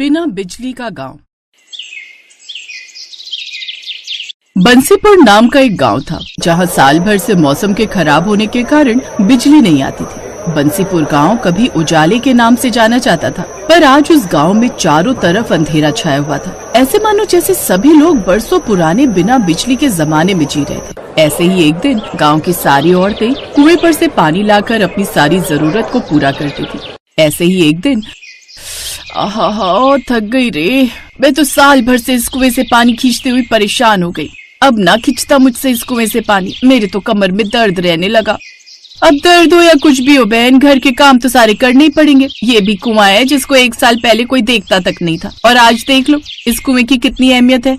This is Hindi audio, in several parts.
बिना बिजली का गांव। बंसीपुर नाम का एक गांव था जहां साल भर से मौसम के खराब होने के कारण बिजली नहीं आती थी। बंसीपुर गांव कभी उजाले के नाम से जाना जाता था, पर आज उस गांव में चारों तरफ अंधेरा छाया हुआ था। ऐसे मानो जैसे सभी लोग बरसों पुराने बिना बिजली के जमाने में जी रहे थे। ऐसे ही एक दिन गांव की सारी औरतें कुएं पर से पानी लाकर अपनी सारी जरूरत को पूरा करती थी। ऐसे ही एक दिन आहा, थक गई रे, मैं तो साल भर से इस कुएं से पानी खींचते हुए परेशान हो गई। अब ना खींचता मुझसे इस कुएं से पानी, मेरे तो कमर में दर्द रहने लगा। अब दर्द हो या कुछ भी हो बहन, घर के काम तो सारे करने ही पड़ेंगे। ये भी कुआं है जिसको एक साल पहले कोई देखता तक नहीं था, और आज देख लो इस कुएं की कितनी अहमियत है।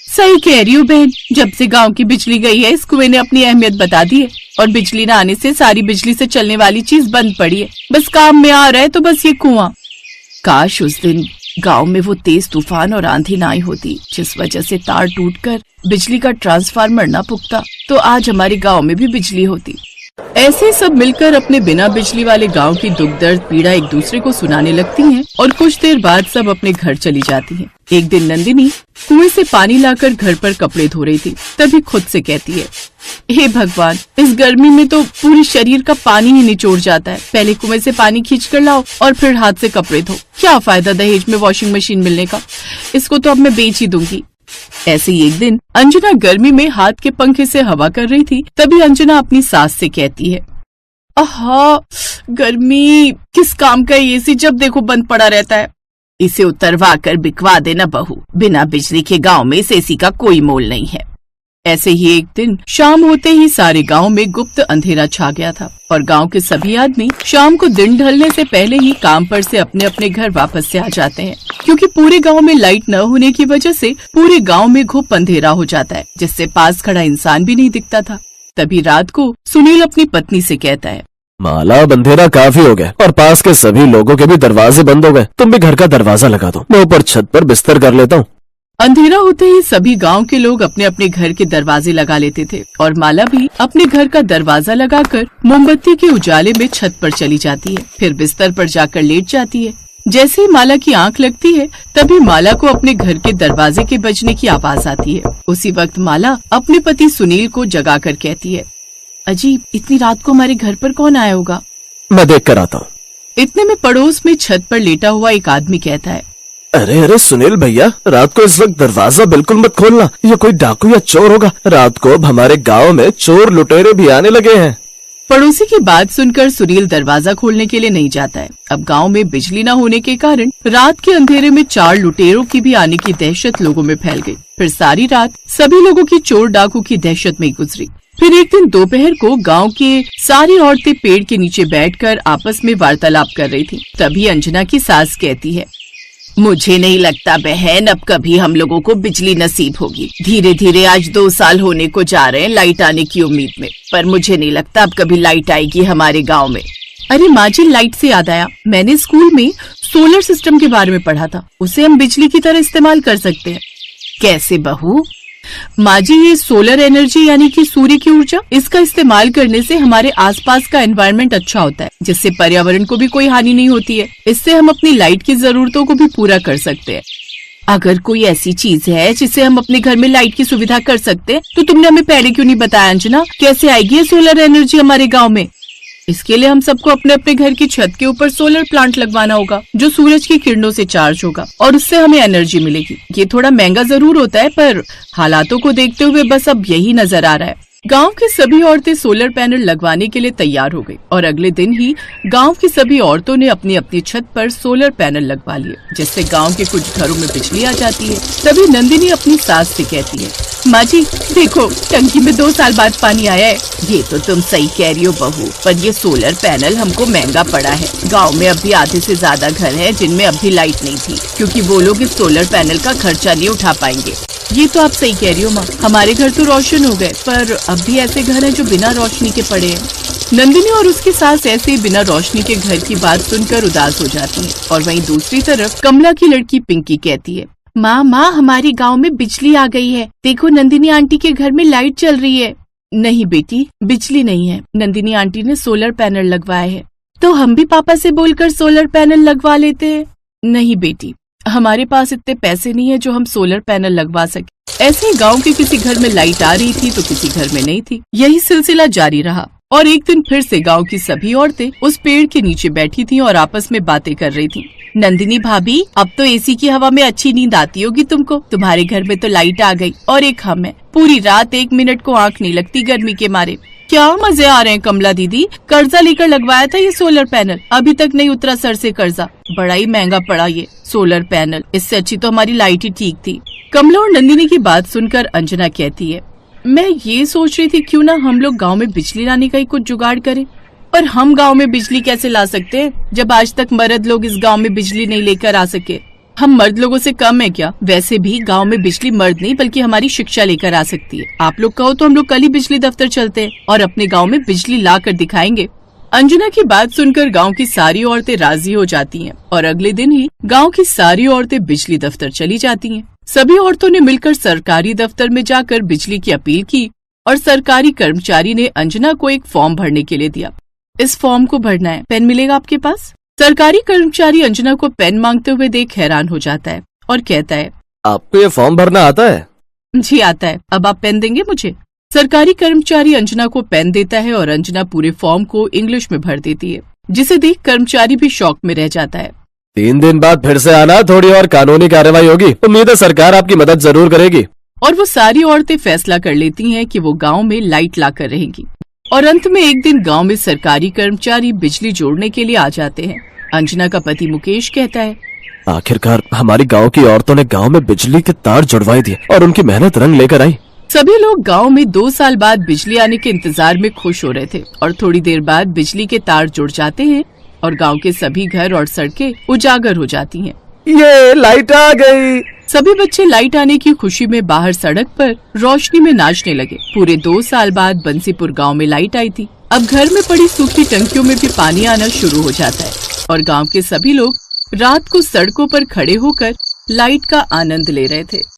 सही कह रही हूँ बहन, जब से गांव की बिजली गई है इस कुएं ने अपनी अहमियत बता दी है, और बिजली न आने से सारी बिजली से चलने वाली चीज बंद पड़ी है। बस काम में आ रहा है तो बस ये कुआं। काश उस दिन गांव में वो तेज तूफान और आंधी ना आई होती जिस वजह से तार टूटकर बिजली का ट्रांसफार्मर ना पुकता, तो आज हमारे गांव में भी बिजली होती। ऐसे सब मिलकर अपने बिना बिजली वाले गांव की दुख दर्द पीड़ा एक दूसरे को सुनाने लगती हैं, और कुछ देर बाद सब अपने घर चली जाती हैं। एक दिन नंदिनी कुएं से पानी लाकर घर पर कपड़े धो रही थी, तभी खुद से कहती है, हे भगवान, इस गर्मी में तो पूरे शरीर का पानी ही निचोड़ जाता है। पहले कुएं से पानी खींच कर लाओ और फिर हाथ से कपड़े धो। क्या फायदा दहेज में वॉशिंग मशीन मिलने का, इसको तो अब मैं बेच ही दूंगी। ऐसे ही एक दिन अंजना गर्मी में हाथ के पंखे से हवा कर रही थी, तभी अंजना अपनी सास से कहती है, आहा, गर्मी, किस काम का एसी जब देखो बंद पड़ा रहता है। इसे उतरवा कर बिकवा देना बहू, बिना बिजली के गांव में इस एसी का कोई मोल नहीं है। ऐसे ही एक दिन शाम होते ही सारे गांव में गुप्त अंधेरा छा गया था, और गांव के सभी आदमी शाम को दिन ढलने से पहले ही काम पर से अपने अपने घर वापस से आ जाते हैं, क्योंकि पूरे गांव में लाइट न होने की वजह से पूरे गांव में घुप अंधेरा हो जाता है, जिससे पास खड़ा इंसान भी नहीं दिखता था। तभी रात को सुनील अपनी पत्नी से कहता है, माला, अब अंधेरा काफी हो गया और पास के सभी लोगों के भी दरवाजे बंद हो गए। तुम भी घर का दरवाजा लगा दो, मैं ऊपर छत पर बिस्तर कर लेता हूँ। अंधेरा होते ही सभी गांव के लोग अपने अपने घर के दरवाजे लगा लेते थे, और माला भी अपने घर का दरवाजा लगाकर मोमबत्ती के उजाले में छत पर चली जाती है, फिर बिस्तर पर जाकर लेट जाती है। जैसे ही माला की आंख लगती है तभी माला को अपने घर के दरवाजे के बजने की आवाज आती है। उसी वक्त माला अपने पति सुनील को जगाकर कहती है, अजीब, इतनी रात को हमारे घर पर कौन आया होगा? मैं देख कर आता हूँ। इतने में पड़ोस में छत पर लेटा हुआ एक आदमी कहता है, अरे अरे सुनील भैया, रात को इस वक्त दरवाजा बिल्कुल मत खोलना, ये कोई डाकू या चोर होगा। रात को अब हमारे गांव में चोर लुटेरे भी आने लगे हैं। पड़ोसी की बात सुनकर सुनील दरवाजा खोलने के लिए नहीं जाता है। अब गांव में बिजली न होने के कारण रात के अंधेरे में 4 लुटेरों की भी आने की दहशत लोगों में फैल गई। फिर सारी रात सभी लोगों की चोर डाकू की दहशत में गुजरी। फिर एक दिन दोपहर को गांव के सारी औरतें पेड़ के नीचे बैठकर आपस में वार्तालाप कर रही थी। तभी अंजना की सास कहती है, मुझे नहीं लगता बहन अब कभी हम लोगों को बिजली नसीब होगी। धीरे धीरे आज 2 साल होने को जा रहे हैं लाइट आने की उम्मीद में, पर मुझे नहीं लगता अब कभी लाइट आएगी हमारे गांव में। अरे माँ जी, लाइट से याद आया, मैंने स्कूल में सोलर सिस्टम के बारे में पढ़ा था, उसे हम बिजली की तरह इस्तेमाल कर सकते हैं। कैसे बहू? माँ जी, ये सोलर एनर्जी यानी कि सूर्य की ऊर्जा, इसका इस्तेमाल करने से हमारे आसपास का एनवायरनमेंट अच्छा होता है, जिससे पर्यावरण को भी कोई हानि नहीं होती है। इससे हम अपनी लाइट की जरूरतों को भी पूरा कर सकते हैं। अगर कोई ऐसी चीज है जिससे हम अपने घर में लाइट की सुविधा कर सकते हैं, तो तुमने हमें पहले क्यों नहीं बताया अंजना? कैसे आएगी ये सोलर एनर्जी हमारे गाँव में? इसके लिए हम सबको अपने अपने घर की छत के ऊपर सोलर प्लांट लगवाना होगा, जो सूरज की किरणों से चार्ज होगा, और उससे हमें एनर्जी मिलेगी। ये थोड़ा महंगा जरूर होता है, पर हालातों को देखते हुए बस अब यही नजर आ रहा है। गांव की सभी औरतें सोलर पैनल लगवाने के लिए तैयार हो गई, और अगले दिन ही गांव की सभी औरतों ने अपनी अपनी छत पर सोलर पैनल लगवा लिए, जिससे गांव के कुछ घरों में बिजली आ जाती है। तभी नंदिनी अपनी सास से कहती है, माँ जी देखो, टंकी में 2 साल बाद पानी आया है। ये तो तुम सही कह रही हो बहू, पर ये सोलर पैनल हमको महंगा पड़ा है। गांव में अभी आधे से ज्यादा घर हैं जिनमें अभी लाइट नहीं थी, क्योंकि वो लोग इस सोलर पैनल का खर्चा नहीं उठा पाएंगे। ये तो आप सही कह रही हो माँ, हमारे घर तो रोशन हो गए, पर अब भी ऐसे घर हैं जो बिना रोशनी के पड़े हैं। नंदिनी और उसकी सास ऐसे ही बिना रोशनी के घर की बात सुनकर उदास हो जाती है, और वहीं दूसरी तरफ कमला की लड़की पिंकी कहती है, माँ हमारे गांव में बिजली आ गई है, देखो नंदिनी आंटी के घर में लाइट चल रही है। नहीं बेटी, बिजली नहीं है, नंदिनी आंटी ने सोलर पैनल लगवाए है। तो हम भी पापा से बोलकर सोलर पैनल लगवा लेते हैं। नहीं बेटी, हमारे पास इतने पैसे नहीं है जो हम सोलर पैनल लगवा सके। ऐसे ही गांव के किसी घर में लाइट आ रही थी तो किसी घर में नहीं थी। यही सिलसिला जारी रहा और एक दिन फिर से गांव की सभी औरतें उस पेड़ के नीचे बैठी थीं और आपस में बातें कर रही थीं। नंदिनी भाभी, अब तो एसी की हवा में अच्छी नींद आती होगी तुमको। तुम्हारे घर में तो लाइट आ गई और एक हम है, पूरी रात 1 मिनट को आंख नहीं लगती गर्मी के मारे। क्या मजे आ रहे हैं कमला दीदी, कर्जा लेकर लगवाया था ये सोलर पैनल, अभी तक नहीं उतरा सर से कर्जा। बड़ा ही महंगा पड़ा ये सोलर पैनल, इससे अच्छी तो हमारी लाइट ही ठीक थी। कमला और नंदिनी की बात सुनकर अंजना कहती है, मैं ये सोच रही थी क्यों ना हम लोग गांव में बिजली लाने का ही कुछ जुगाड़ करें। पर हम गांव में बिजली कैसे ला सकते हैं जब आज तक मर्द लोग इस गांव में बिजली नहीं लेकर आ सके। हम मर्द लोगों से कम है क्या? वैसे भी गांव में बिजली मर्द नहीं बल्कि हमारी शिक्षा लेकर आ सकती है। आप लोग कहो तो हम लोग कल ही बिजली दफ्तर चलते हैं और अपने गाँव में बिजली ला कर दिखाएंगे। अंजना की बात सुनकर गांव की सारी औरतें राजी हो जाती हैं और अगले दिन ही गांव की सारी औरतें बिजली दफ्तर चली जाती हैं। सभी औरतों ने मिलकर सरकारी दफ्तर में जाकर बिजली की अपील की और सरकारी कर्मचारी ने अंजना को एक फॉर्म भरने के लिए दिया। इस फॉर्म को भरना है, पेन मिलेगा आपके पास? सरकारी कर्मचारी अंजना को पेन मांगते हुए देख हैरान हो जाता है और कहता है, आपको ये फॉर्म भरना आता है? जी आता है। अब आप पेन देंगे मुझे? सरकारी कर्मचारी अंजना को पेन देता है और अंजना पूरे फॉर्म को इंग्लिश में भर देती है, जिसे देख कर्मचारी भी शॉक में रह जाता है। 3 दिन बाद फिर से आना, थोड़ी और कानूनी कार्रवाई होगी। उम्मीद है सरकार आपकी मदद जरूर करेगी। और वो सारी औरतें फैसला कर लेती हैं कि वो गांव में लाइट लाकर रहेंगी। और अंत में एक दिन गांव में सरकारी कर्मचारी बिजली जोड़ने के लिए आ जाते हैं। अंजना का पति मुकेश कहता है, आखिरकार हमारी गांव की औरतों ने गांव में बिजली के तार जुड़वाए दिए और उनकी मेहनत रंग लेकर आई। सभी लोग गांव में 2 साल बाद बिजली आने के इंतजार में खुश हो रहे थे और थोड़ी देर बाद बिजली के तार जुड़ जाते हैं और गांव के सभी घर और सड़कें उजागर हो जाती हैं। ये लाइट आ गई। सभी बच्चे लाइट आने की खुशी में बाहर सड़क पर रोशनी में नाचने लगे। पूरे 2 साल बाद बंसीपुर गांव में लाइट आई थी। अब घर में पड़ी सूखी टंकियों में भी पानी आना शुरू हो जाता है और गांव के सभी लोग रात को सड़कों पर खड़े होकर लाइट का आनंद ले रहे थे।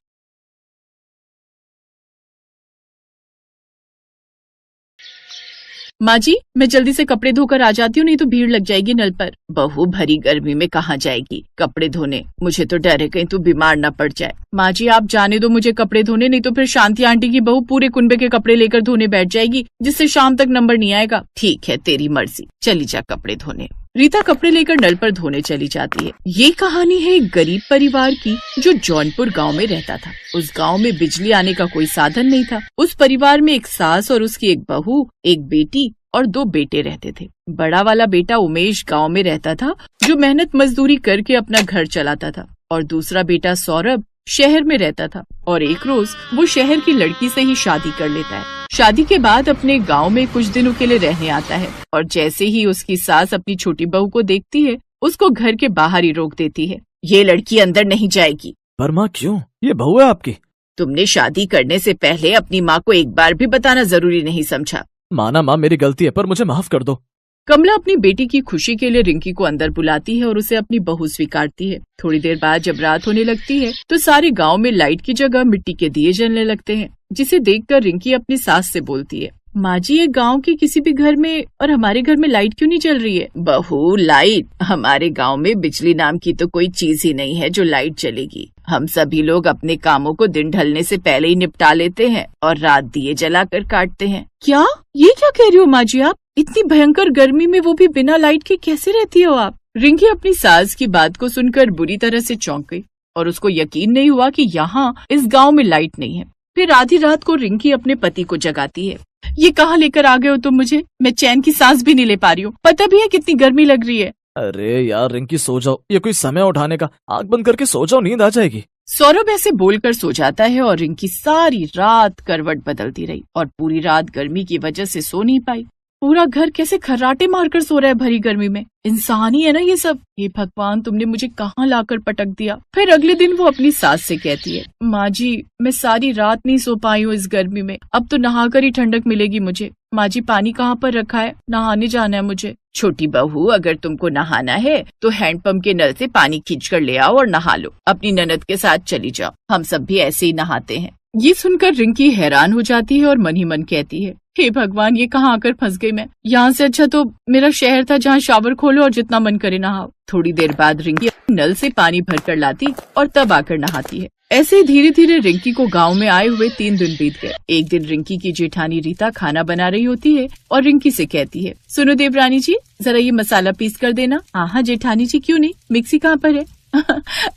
माँ जी, मैं जल्दी से कपड़े धोकर आ जाती हूँ, नहीं तो भीड़ लग जाएगी नल पर। बहू भरी गर्मी में कहाँ जाएगी कपड़े धोने? मुझे तो डर है कहीं तू बीमार न पड़ जाए। माँ जी आप जाने दो मुझे कपड़े धोने, नहीं तो फिर शांति आंटी की बहू पूरे कुनबे के कपड़े लेकर धोने बैठ जाएगी, जिससे शाम तक नंबर नहीं आएगा। ठीक है तेरी मर्जी, चली जा कपड़े धोने। रीता कपड़े लेकर नल पर धोने चली जाती है। ये कहानी है एक गरीब परिवार की जो जौनपुर गांव में रहता था। उस गांव में बिजली आने का कोई साधन नहीं था। उस परिवार में एक सास और उसकी एक बहू, एक बेटी और 2 बेटे रहते थे। बड़ा वाला बेटा उमेश गांव में रहता था, जो मेहनत मजदूरी करके अपना घर चलाता था, और दूसरा बेटा सौरभ शहर में रहता था और एक रोज वो शहर की लड़की से ही शादी कर लेता है। शादी के बाद अपने गांव में कुछ दिनों के लिए रहने आता है और जैसे ही उसकी सास अपनी छोटी बहू को देखती है, उसको घर के बाहर ही रोक देती है। ये लड़की अंदर नहीं जाएगी। पर माँ क्यों? ये बहू है आपकी। तुमने शादी करने से पहले अपनी माँ को एक बार भी बताना जरूरी नहीं समझा। माना माँ मेरी गलती है, पर मुझे माफ कर दो। कमला अपनी बेटी की खुशी के लिए रिंकी को अंदर बुलाती है और उसे अपनी बहू स्वीकारती है। थोड़ी देर बाद जब रात होने लगती है तो सारे गांव में लाइट की जगह मिट्टी के दिए जलने लगते हैं, जिसे देखकर रिंकी अपनी सास से बोलती है, माँ जी ये गांव के किसी भी घर में और हमारे घर में लाइट क्यों नहीं चल रही है? बहू लाइट? हमारे गांव में बिजली नाम की तो कोई चीज ही नहीं है जो लाइट चलेगी। हम सभी लोग अपने कामों को दिन ढलने से पहले ही निपटा लेते हैं और रात दिए जलाकर काटते हैं। क्या? ये क्या कह रही हो माँ जी आप? इतनी भयंकर गर्मी में वो भी बिना लाइट के कैसे रहती हो आप? रिंकी अपनी सास की बात को सुनकर बुरी तरह से चौंक गई और उसको यकीन नहीं हुआ कि यहाँ इस गांव में लाइट नहीं है। फिर आधी रात को रिंकी अपने पति को जगाती है। ये कहाँ लेकर आ गए हो तुम मुझे? मैं चैन की सांस भी नहीं ले पा रही हूँ। पता भी है कितनी गर्मी लग रही है। अरे यार रिंकी सो जाओ, ये कोई समय उठाने का? आँख बंद करके सो जाओ, नींद आ जाएगी। सौरभ ऐसे बोलकर सो जाता है और रिंकी सारी रात करवट बदलती रही और पूरी रात गर्मी की वजह से सो नहीं पाई। पूरा घर कैसे खर्राटे मारकर सो रहा है भरी गर्मी में। इंसान ही है ना ये सब। हे भगवान, तुमने मुझे कहाँ लाकर पटक दिया। फिर अगले दिन वो अपनी सास से कहती है, माँ जी मैं सारी रात नहीं सो पाई हूँ इस गर्मी में, अब तो नहाकर ही ठंडक मिलेगी मुझे। माँ जी पानी कहाँ पर रखा है? नहाने जाना है मुझे। छोटी बहू अगर तुमको नहाना है तो हैंडपंप के नल से पानी खींच कर ले आओ और नहा लो। अपनी ननद के साथ चली जाओ, हम सब भी ऐसे ही नहाते हैं। ये सुनकर रिंकी हैरान हो जाती है और मन ही मन कहती है, हे भगवान, ये कहाँ आकर फंस गई मैं। यहाँ से अच्छा तो मेरा शहर था जहाँ शावर खोलो और जितना मन करे नहाओ। थोड़ी देर बाद रिंकी नल से पानी भर कर लाती और तब आकर नहाती है। ऐसे धीरे धीरे रिंकी को गांव में आए हुए 3 दिन बीत गए। एक दिन रिंकी की जेठानी रीता खाना बना रही होती है और रिंकी से कहती है, सुनो देवरानी जी, जरा ये मसाला पीस कर देना। हाँ जेठानी जी, क्यों नहीं, मिक्सी कहाँ पर है?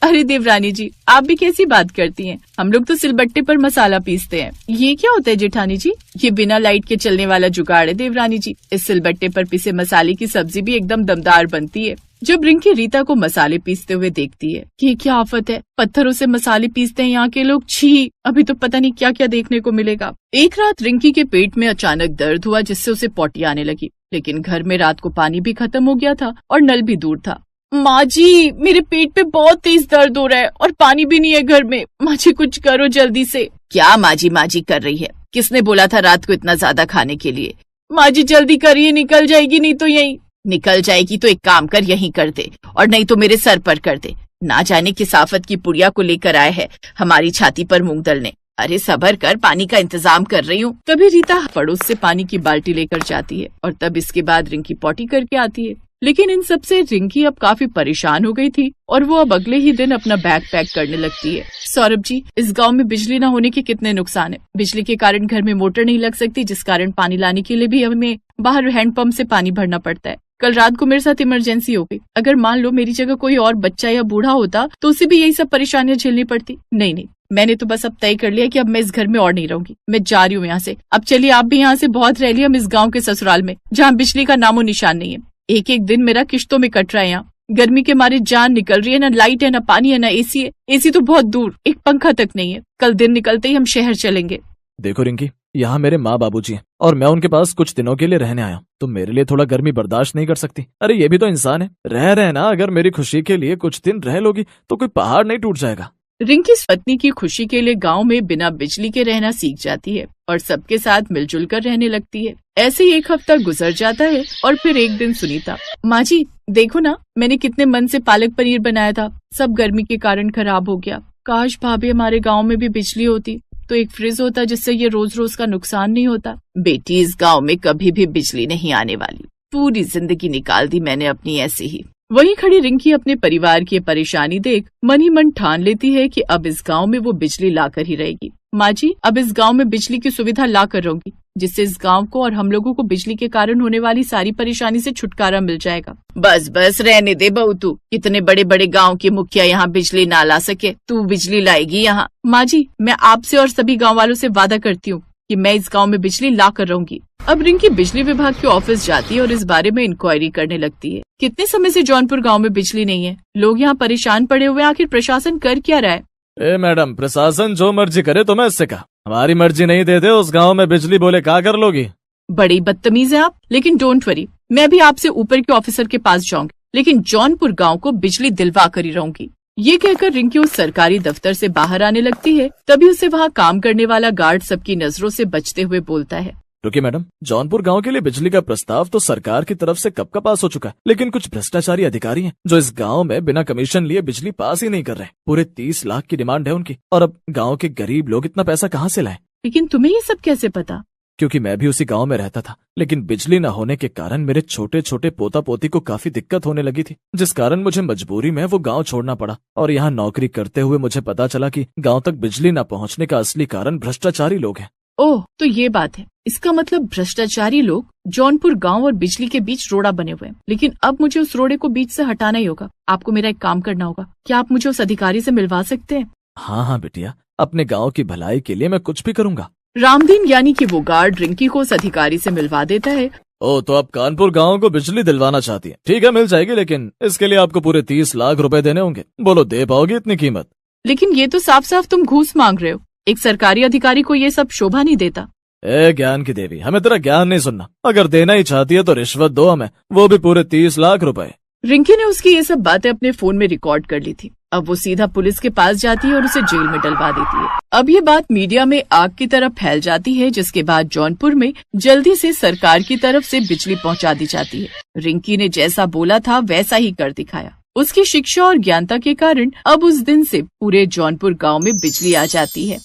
अरे देवरानी जी, आप भी कैसी बात करती हैं? हम लोग तो सिलबट्टे पर मसाला पीसते हैं। ये क्या होता है जेठानी जी? ये बिना लाइट के चलने वाला जुगाड़ है देवरानी जी। इस सिलबट्टे पर पिसे मसाले की सब्जी भी एकदम दमदार बनती है। जब रिंकी रीता को मसाले पीसते हुए देखती है कि क्या आफत है, पत्थरों से मसाले पीसते हैं यहाँ के लोग, छी, अभी तो पता नहीं क्या क्या देखने को मिलेगा। एक रात रिंकी के पेट में अचानक दर्द हुआ जिससे उसे पोटी आने लगी, लेकिन घर में रात को पानी भी खत्म हो गया था और नल भी दूर था। माँ जी, मेरे पेट पे बहुत तेज दर्द हो रहा है और पानी भी नहीं है घर में। माँ जी कुछ करो जल्दी से। क्या माँ जी कर रही है? किसने बोला था रात को इतना ज्यादा खाने के लिए? माँ जी जल्दी करिए, निकल जाएगी नहीं तो। यहीं निकल जाएगी तो एक काम कर, यहीं कर दे, और नहीं तो मेरे सर पर कर दे। ना जाने किस आफत की पुड़िया को लेकर आए है हमारी छाती पर मूंग दलने। अरे सबर कर, पानी का इंतजाम कर रही हूँ। तभी रीता पड़ोस से पानी की बाल्टी लेकर जाती है और तब इसके बाद रिंकी पॉटी करके आती है। लेकिन इन सब से रिंकी अब काफी परेशान हो गई थी और वो अब अगले ही दिन अपना बैग पैक करने लगती है। सौरभ जी, इस गांव में बिजली न होने के कितने नुकसान है। बिजली के कारण घर में मोटर नहीं लग सकती, जिस कारण पानी लाने के लिए भी हमें बाहर हैंडपंप से पानी भरना पड़ता है। कल रात को मेरे साथ इमरजेंसी हो गई। अगर मान लो मेरी जगह कोई और बच्चा या बूढ़ा होता तो उसे भी यही सब परेशानियां झेलनी पड़ती। नहीं, मैंने तो बस अब तय कर लिया कि अब मैं इस घर में और नहीं रहूंगी। मैं जा रही हूँ यहाँ से। अब चलिए आप भी यहाँ से बहुत रह लिया, हम इस गाँव के ससुराल में जहाँ बिजली का नामो निशान नहीं है। एक एक दिन मेरा किश्तों में कट रहा है। यहाँ गर्मी के मारे जान निकल रही है, ना लाइट है, ना पानी है, ना एसी है। एसी तो बहुत दूर, एक पंखा तक नहीं है। कल दिन निकलते ही हम शहर चलेंगे। देखो रिंकी, यहाँ मेरे माँ बाबूजी हैं और मैं उनके पास कुछ दिनों के लिए रहने आया। तो मेरे लिए थोड़ा गर्मी बर्दाश्त नहीं कर सकती? अरे ये भी तो इंसान है। रह रहे ना, अगर मेरी खुशी के लिए कुछ दिन रह लोगी तो कोई पहाड़ नहीं टूट जाएगा। रिंकी पत्नी की खुशी के लिए गांव में बिना बिजली के रहना सीख जाती है और सबके साथ मिलजुल कर रहने लगती है। ऐसे ही एक हफ्ता गुजर जाता है और फिर एक दिन सुनीता, माँ जी देखो ना, मैंने कितने मन से पालक पनीर बनाया था, सब गर्मी के कारण खराब हो गया। काश भाभी हमारे गाँव में भी बिजली होती तो एक फ्रिज होता जिससे ये रोज रोज का नुकसान नहीं होता। बेटी, इस गांव में कभी भी बिजली नहीं आने वाली। पूरी जिंदगी निकाल दी मैंने अपनी ऐसे ही। वहीं खड़ी रिंकी अपने परिवार की परेशानी देख मन ही मन ठान लेती है कि अब इस गांव में वो बिजली लाकर ही रहेगी। माँ जी, अब इस गांव में बिजली की सुविधा ला कर रहूंगी, जिससे इस गांव को और हम लोगों को बिजली के कारण होने वाली सारी परेशानी से छुटकारा मिल जाएगा। बस बस रहने दे बहू, तू कितने बड़े बड़े गांव के मुखिया यहाँ बिजली ना ला सके, तू बिजली लाएगी यहाँ। माँ जी, मैं आपसे और सभी गाँव वालों से वादा करती हूँ कि मैं इस गांव में बिजली ला कर रहूंगी। अब रिंकी बिजली विभाग के ऑफिस जाती है और इस बारे में इंक्वायरी करने लगती है। कितने समय से जौनपुर गांव में बिजली नहीं है, लोग यहाँ परेशान पड़े हुए, आखिर प्रशासन कर क्या रहा है? ए मैडम, प्रशासन जो मर्जी करे तो मैं इससे कहा, हमारी मर्जी नहीं देते उस गांव में बिजली, बोले क्या कर लोगी? बड़ी बदतमीज है आप। लेकिन डोंट वरी, मैं भी आपसे ऊपर के ऑफिसर के पास जाऊंगी, लेकिन जौनपुर गांव को बिजली दिलवा कर ही रहूंगी। ये कहकर रिंकी उस सरकारी दफ्तर से बाहर आने लगती है। तभी उसे वहाँ काम करने वाला गार्ड सबकी नजरों से बचते हुए बोलता है, रुकिए मैडम, जौनपुर गांव के लिए बिजली का प्रस्ताव तो सरकार की तरफ से कब का पास हो चुका है, लेकिन कुछ भ्रष्टाचारी अधिकारी हैं जो इस गांव में बिना कमीशन लिए बिजली पास ही नहीं कर रहे। पूरे 30 लाख की डिमांड है उनकी, और अब गांव के गरीब लोग इतना पैसा कहां से लाएं? लेकिन तुम्हें ये सब कैसे पता? क्योंकि मैं भी उसी गांव में रहता था, लेकिन बिजली न होने के कारण मेरे छोटे छोटे पोता पोती को काफी दिक्कत होने लगी थी, जिस कारण मुझे मजबूरी में वो गांव छोड़ना पड़ा। और यहाँ नौकरी करते हुए मुझे पता चला कि गांव तक बिजली न पहुंचने का असली कारण भ्रष्टाचारी लोग हैं। ओह, तो ये बात है। इसका मतलब भ्रष्टाचारी लोग जौनपुर गांव और बिजली के बीच रोड़ा बने हुए हैं। लेकिन अब मुझे उस रोड़े को बीच से हटाना ही होगा। आपको मेरा एक काम करना होगा। क्या आप मुझे उस अधिकारी से मिलवा सकते हैं? हाँ बिटिया, अपने गाँव की भलाई के लिए मैं कुछ भी करूँगा। रामदीन यानी कि वो गार्ड रिंकी को उस अधिकारी से मिलवा देता है। ओ, तो आप कानपुर गांव को बिजली दिलवाना चाहती हैं? ठीक है, मिल जाएगी, लेकिन इसके लिए आपको पूरे 30 लाख रुपए देने होंगे। बोलो, दे पाओगे इतनी कीमत? लेकिन ये तो साफ साफ तुम घूस मांग रहे हो। एक सरकारी अधिकारी को ये सब शोभा नहीं देता। ए ज्ञान की देवी, हमें तेरा ज्ञान नहीं सुनना। अगर देना ही चाहती है तो रिश्वत दो हमें, वो भी पूरे 30 लाख रुपए। रिंकी ने उसकी ये सब बातें अपने फोन में रिकॉर्ड कर ली थी। अब वो सीधा पुलिस के पास जाती है और उसे जेल में डलवा देती है। अब ये बात मीडिया में आग की तरह फैल जाती है, जिसके बाद जौनपुर में जल्दी से सरकार की तरफ से बिजली पहुंचा दी जाती है। रिंकी ने जैसा बोला था वैसा ही कर दिखाया। उसकी शिक्षा और ज्ञानता के कारण अब उस दिन से पूरे जौनपुर गांव में बिजली आ जाती है।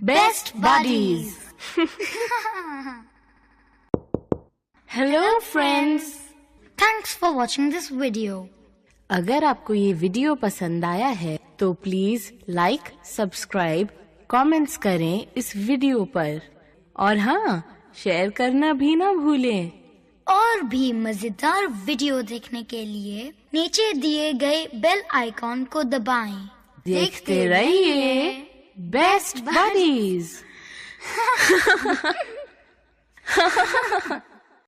Best buddies hello friends, Thanks for watching this video. अगर आपको ये वीडियो पसंद आया है तो प्लीज लाइक, सब्सक्राइब, कमेंट्स करें इस वीडियो पर और हाँ, शेयर करना भी ना भूलें। और भी मजेदार वीडियो देखने के लिए नीचे दिए गए बेल आइकॉन को दबाएं। देखते रहिए बेस्ट बडीज।